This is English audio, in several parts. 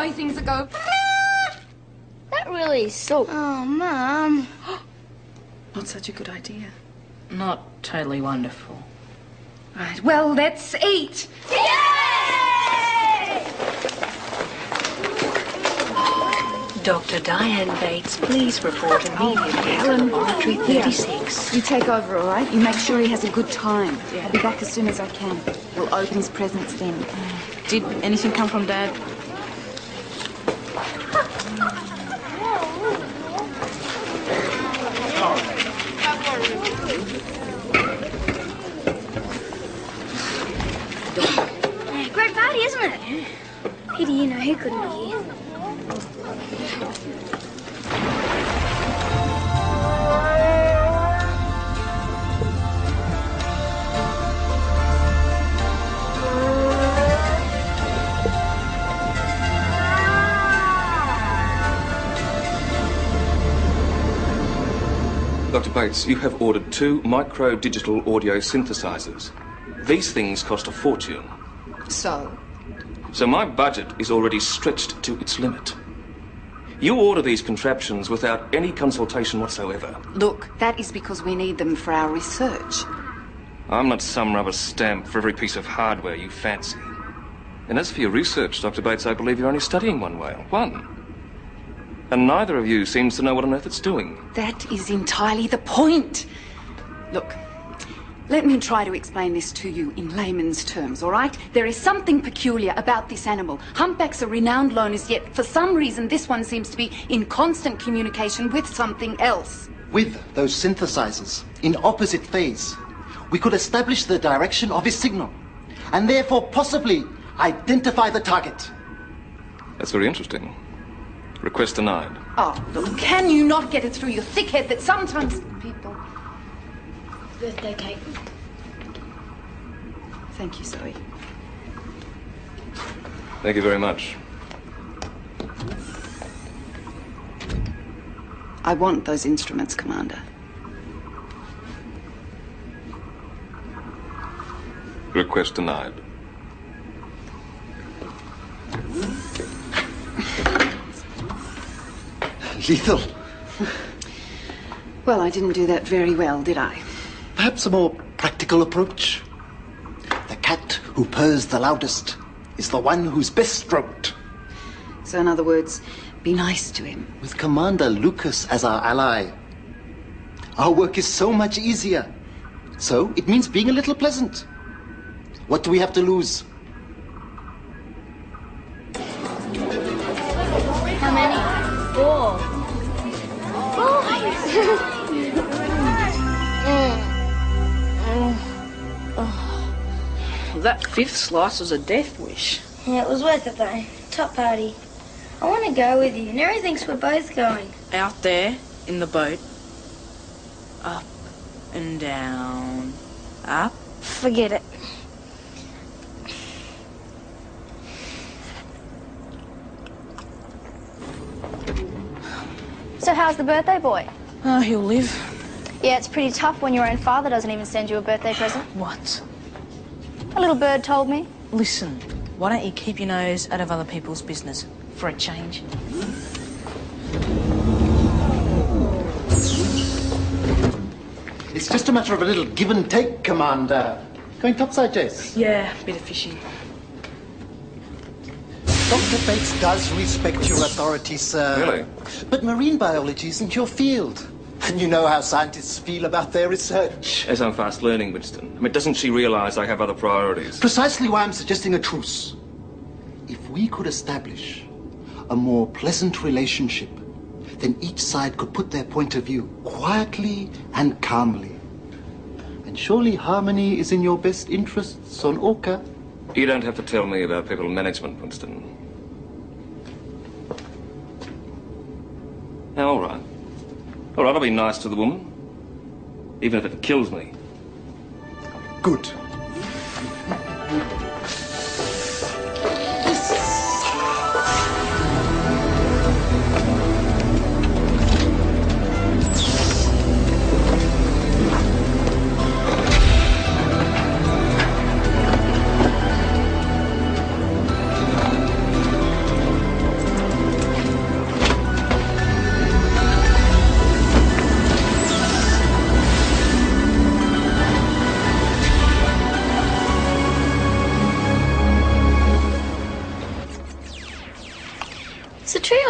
way things are going. That really is so... Oh, Mum. Not such a good idea. Not totally wonderful. Right, well, let's eat. Yay! Dr. Diane Bates, please report immediately to Laboratory 36. You take over, all right? You make sure he has a good time. I'll be back as soon as I can. We'll open his presents then. Did anything come from Dad? Great party, isn't it? Pity you know who couldn't be here. Dr. Bates, you have ordered 2 micro-digital audio synthesizers. These things cost a fortune. So my budget is already stretched to its limit. You order these contraptions without any consultation whatsoever. look, that is because we need them for our research. I'm not some rubber stamp for every piece of hardware you fancy. And as for your research, Dr. Bates, I believe you're only studying one whale. One. And neither of you seems to know what on earth it's doing. That is entirely the point. Look, let me try to explain this to you in layman's terms, all right? There is something peculiar about this animal. Humpbacks are renowned loners, yet for some reason this one seems to be in constant communication with something else. With those synthesizers, in opposite phase, we could establish the direction of his signal, and therefore possibly identify the target. That's very interesting. Request denied. Oh, look, can you not get it through your thick head that sometimes people... Birthday cake. Thank you, Zoe. Thank you very much. I want those instruments, Commander. Request denied. Lethal. Well, I didn't do that very well, did I? Perhaps a more practical approach. The cat who purrs the loudest is the one who's best stroked. So, in other words, be nice to him. With Commander Lucas as our ally, our work is so much easier. So, it means being a little pleasant. What do we have to lose? How many? 4. That 5th slice was a death wish. Yeah, it was worth it though. Top party. I want to go with you. Neri thinks we're both going. Out there, in the boat. Up and down. Up. Forget it. So how's the birthday boy? Oh, he'll live. Yeah, it's pretty tough when your own father doesn't even send you a birthday present. What? A little bird told me. Listen, why don't you keep your nose out of other people's business for a change? It's just a matter of a little give and take, Commander. Going topside, Jace? Yeah, bit of fishing. Dr. Bates does respect your authority, sir. Really? But marine biology isn't your field. And you know how scientists feel about their research. As I'm fast learning, Winston. I mean, doesn't she realize I have other priorities? Precisely why I'm suggesting a truce. If we could establish a more pleasant relationship, then each side could put their point of view quietly and calmly. And surely harmony is in your best interests on Orca. You don't have to tell me about people management, Winston. Now, all right. All right, I'll be nice to the woman. Even if it kills me. Good.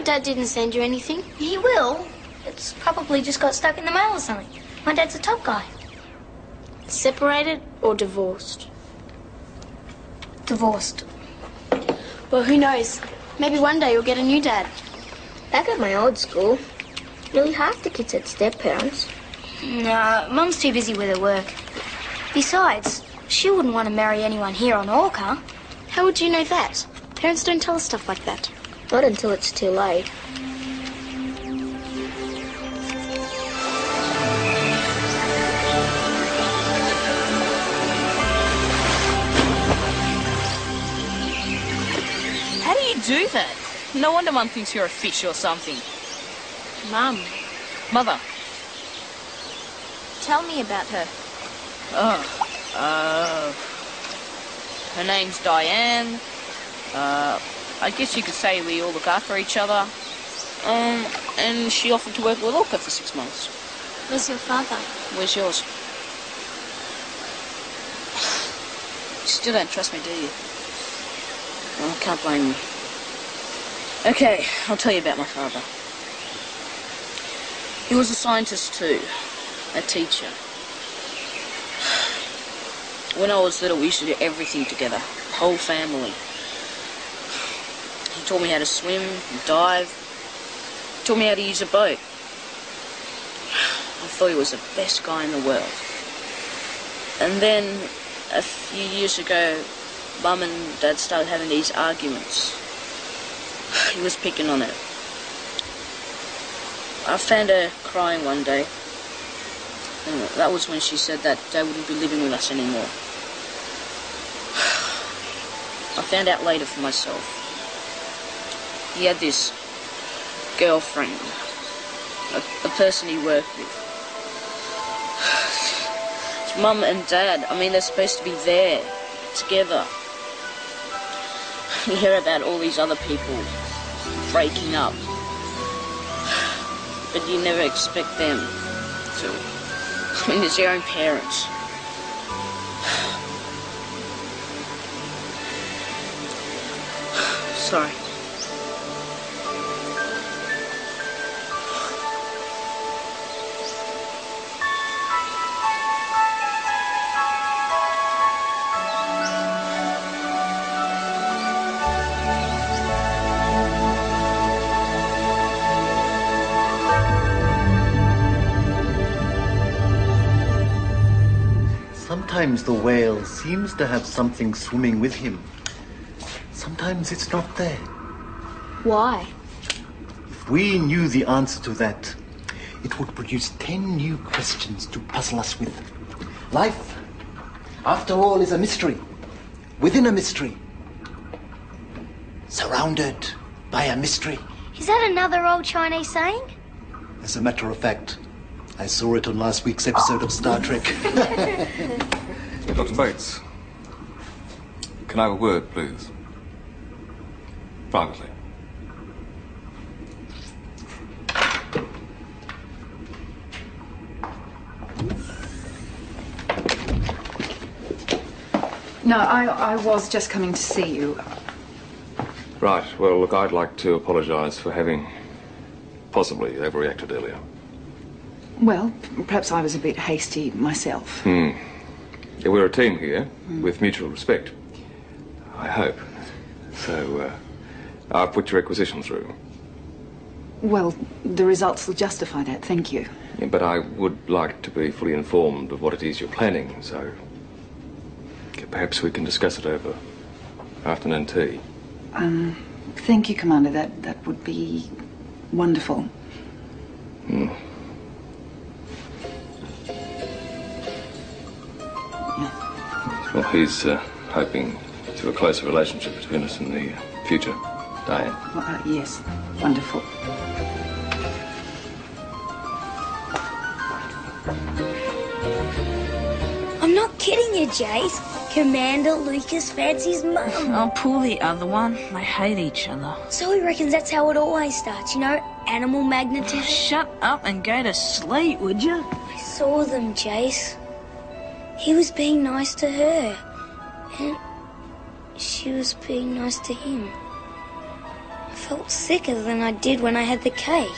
Dad didn't send you anything. He will. It's probably just got stuck in the mail or something. My dad's a top guy. Separated or divorced? Divorced. Well, who knows? Maybe one day you'll get a new dad. Back at my old school, nearly half the kids had step-parents. No, Mum's too busy with her work. Besides, she wouldn't want to marry anyone here on Orca. How would you know that? Parents don't tell us stuff like that. Not until it's too late. How do you do that? No wonder Mum thinks you're a fish or something. Mum, Mother. tell me about her. Her name's Diane. I guess you could say we all look after each other. And she offered to work with Orca for 6 months. Where's your father? Where's yours? You still don't trust me, do you? Well, I can't blame you. Okay, I'll tell you about my father. He was a scientist too, a teacher. When I was little, we used to do everything together, whole family. He taught me how to swim and dive. He taught me how to use a boat. I thought he was the best guy in the world. And then, a few years ago, Mum and Dad started having these arguments. He was picking on her. I found her crying one day. And that was when she said that Dad wouldn't be living with us anymore. I found out later for myself. He had this girlfriend, a person he worked with. It's Mum and Dad, I mean, they're supposed to be there, together. You hear about all these other people breaking up, but you never expect them to. I mean, it's your own parents. Sorry. Sometimes the whale seems to have something swimming with him. Sometimes it's not there. Why? If we knew the answer to that, it would produce 10 new questions to puzzle us with. Life, after all, is a mystery. Within a mystery. Surrounded by a mystery. Is that another old Chinese saying? As a matter of fact, I saw it on last week's episode of Star Trek. Dr. Bates, can I have a word, please? Privately. No, I was just coming to see you. Right, well, look, I'd like to apologise for having possibly overreacted earlier. Well, perhaps I was a bit hasty myself. Yeah, we're a team here, with mutual respect. I hope. So, I've put your requisition through. Well, the results will justify that, thank you. Yeah, but I would like to be fully informed of what it is you're planning, so perhaps we can discuss it over afternoon tea. Thank you, Commander. That would be wonderful. Well, he's hoping to a closer relationship between us in the future, Diane. Well, yes, wonderful. I'm not kidding you, Jace. Commander Lucas fancies Mum. Oh, poor the other one. They hate each other. So he reckons that's how it always starts, you know? Animal magnetism. Shut up and go to sleep, would you? I saw them, Jace. He was being nice to her. And she was being nice to him. I felt sicker than I did when I had the cake.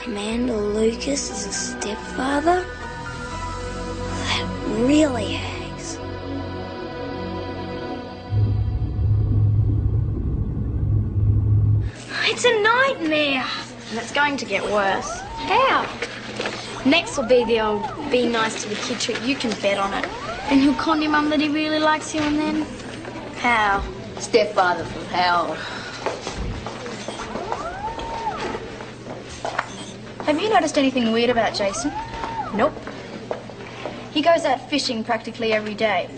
Commander Lucas is a stepfather? That really hangs. It's a nightmare. And it's going to get worse. How? Next will be the old be nice to the kid trick. You can bet on it. And he'll con your mum that he really likes you, and then... How? Stepfather from hell. Have you noticed anything weird about Jason? Nope. He goes out fishing practically every day.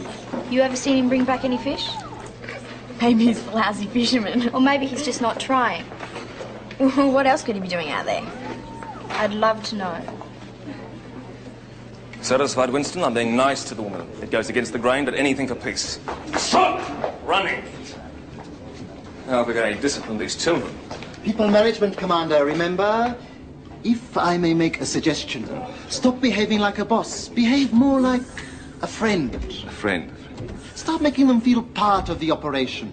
You ever seen him bring back any fish? Maybe he's a lousy fisherman. Or maybe he's just not trying. What else could he be doing out there? I'd love to know. Satisfied, Winston? I'm being nice to the woman. It goes against the grain, but anything for peace. Stop running! Now, if we're going to discipline these children. People management, Commander, remember? If I may make a suggestion, stop behaving like a boss. Behave more like a friend. A friend? Start making them feel part of the operation.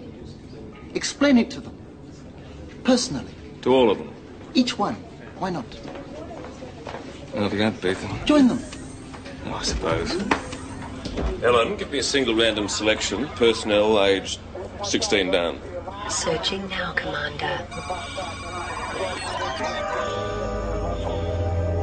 Explain it to them. Personally. To all of them? Each one. Why not? Well, if you can't beat them. Join them. Oh, I suppose. Ellen, give me a single random selection. Personnel aged 16 down. Searching now, Commander.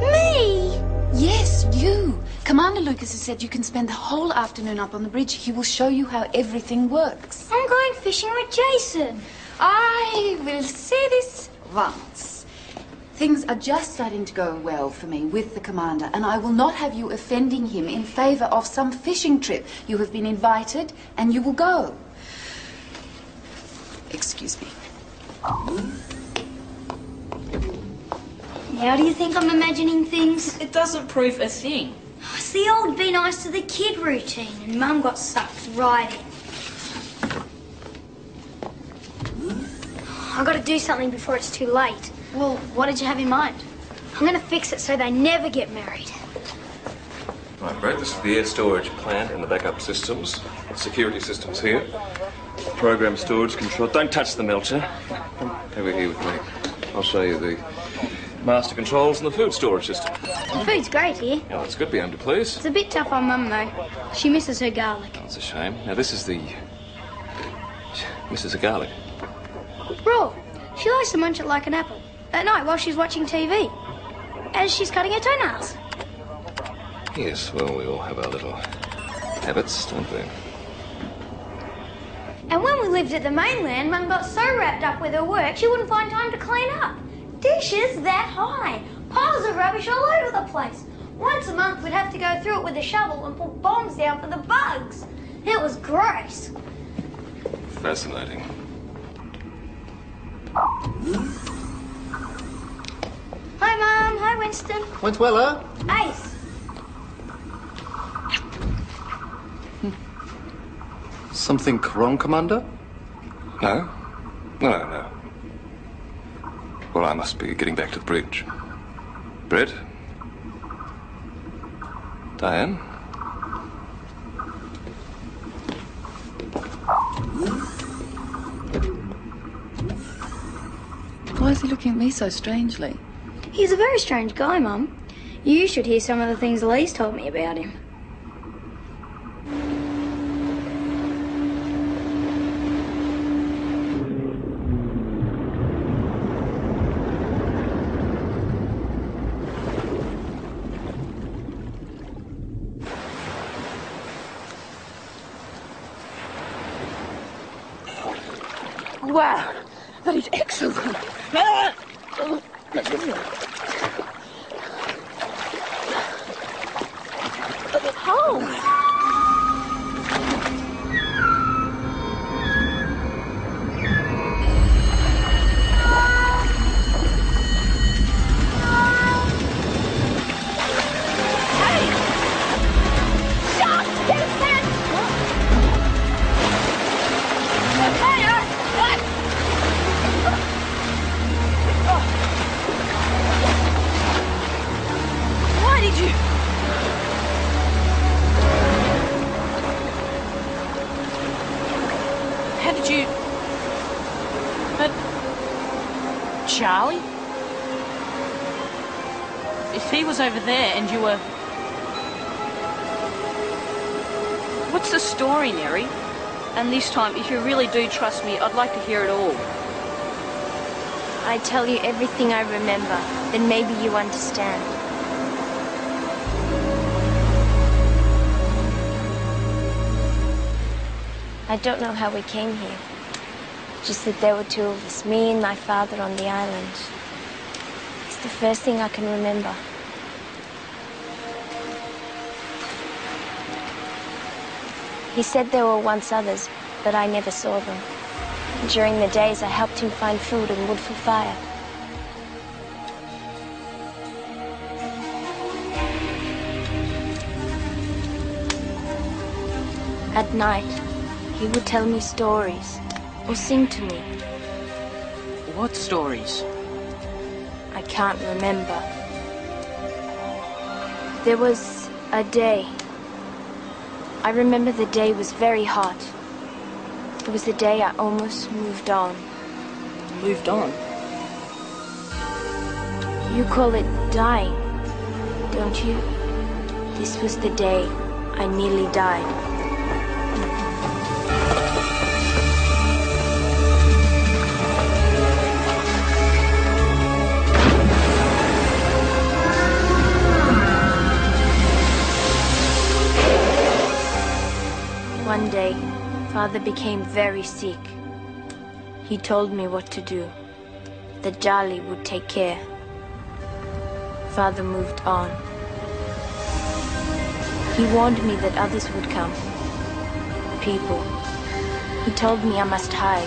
Me? Yes, you. Commander Lucas has said you can spend the whole afternoon up on the bridge. He will show you how everything works. I'm going fishing with Jason. I will say this once. Things are just starting to go well for me with the commander, and I will not have you offending him in favour of some fishing trip. You have been invited, and you will go. Excuse me. How do you think I'm imagining things? It doesn't prove a thing. It's the old be nice to the kid routine, and Mum got sucked right in. I've got to do something before it's too late. Well, what did you have in mind? I'm going to fix it so they never get married. Right, Brad, this is the air storage plant and the backup systems. Security systems here. Program storage control. Don't touch the melter. Come over here with me. I'll show you the master controls and the food storage system. The food's great here. Oh, it's good beyond to please. It's a bit tough on Mum, though. She misses her garlic. Oh, it's a shame. Now, this is the... Mrs. Garlic. Raw. She likes to munch it like an apple. At night while she's watching TV. As she's cutting her toenails. Yes, well, we all have our little habits, don't we? And when we lived at the mainland, Mum got so wrapped up with her work she wouldn't find time to clean up. Dishes that high. Piles of rubbish all over the place. Once a month we'd have to go through it with a shovel and put bombs down for the bugs. It was gross. Fascinating. Hi, Mum. Hi, Winston. Went well, huh? Ace. Something wrong, Commander? No? No. Well, I must be getting back to the bridge. Brett? Diane? Why is he looking at me so strangely? He's a very strange guy, Mum. You should hear some of the things Lee's told me about him. Wow, that is excellent. If he was over there and you were... What's the story, Neri? And this time, if you really do trust me, I'd like to hear it all. I tell you everything I remember, then maybe you understand. I don't know how we came here. Just that there were two of us, me and my father on the island. It's the first thing I can remember. He said there were once others, but I never saw them. During the days, I helped him find food and wood for fire. At night, he would tell me stories, or sing to me. What stories? I can't remember. There was a day. I remember the day was very hot. It was the day I almost moved on. Moved on? You call it dying, don't you? This was the day I nearly died. One day, Father became very sick. He told me what to do, that Charlie would take care. Father moved on. He warned me that others would come. People. He told me I must hide,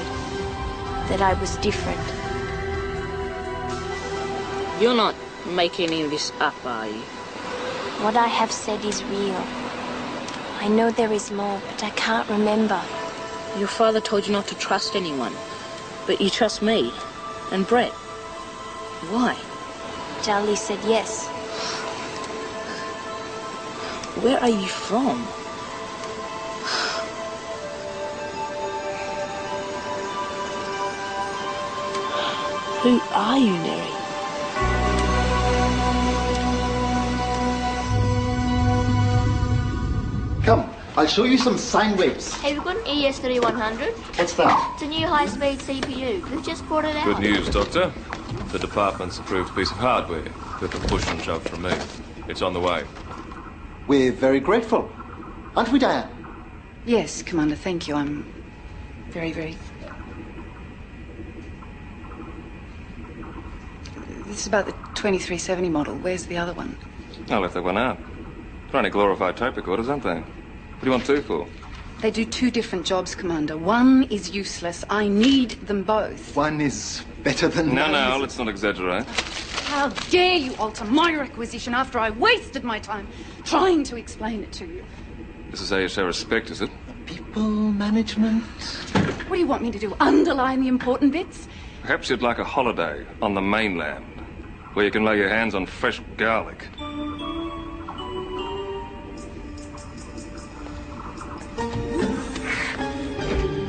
that I was different. You're not making any of this up, are you? What I have said is real. I know there is more, but I can't remember. Your father told you not to trust anyone, but you trust me and Brett. Why? Charlie said yes. Where are you from? Who are you, Neri? Come, I'll show you some sine waves. Hey, we've got an ES3100. What's that? It's a new high-speed CPU. We've just brought it out. Good news, Doctor. The department's approved a piece of hardware with a push and shove from me. It's on the way. We're very grateful. Aren't we, Diane? Yes, Commander, thank you. I'm very... This is about the 2370 model. Where's the other one? I left that one out. They're only glorified tape recorders, aren't they? What do you want two for? They do two different jobs, Commander. One is useless. I need them both. One is better than No, none. let's not exaggerate. How dare you alter my requisition after I wasted my time trying to explain it to you? This is how you show respect, is it? People management. What do you want me to do? Underline the important bits? Perhaps you'd like a holiday on the mainland, where you can lay your hands on fresh garlic.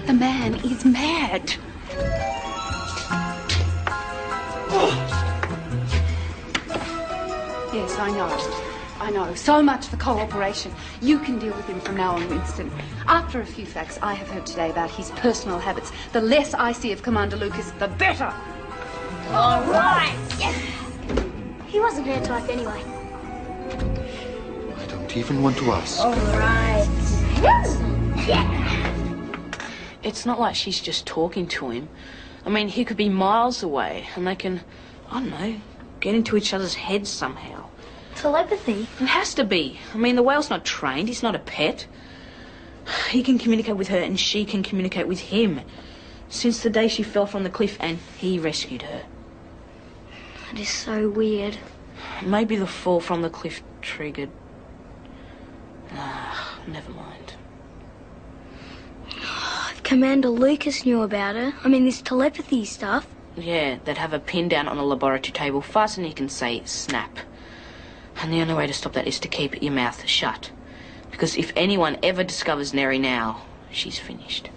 The man is mad. Yes, I know. So much for cooperation. You can deal with him from now on, Winston. After a few facts I have heard today about his personal habits, the less I see of Commander Lucas, the better. All right. Yes. He wasn't her type anyway. I don't even want to ask. All right. Yeah. It's not like she's just talking to him. I mean, he could be miles away, and they can, I don't know, get into each other's heads somehow. Telepathy? It has to be. I mean, the whale's not trained. He's not a pet. He can communicate with her, and she can communicate with him. Since the day she fell from the cliff, and he rescued her. That is so weird. Maybe the fall from the cliff triggered... never mind. If Commander Lucas knew about it, I mean, this telepathy stuff. Yeah, they'd have a pin down on a laboratory table, fasten you can say snap. And the only way to stop that is to keep your mouth shut. Because if anyone ever discovers Neri now, she's finished.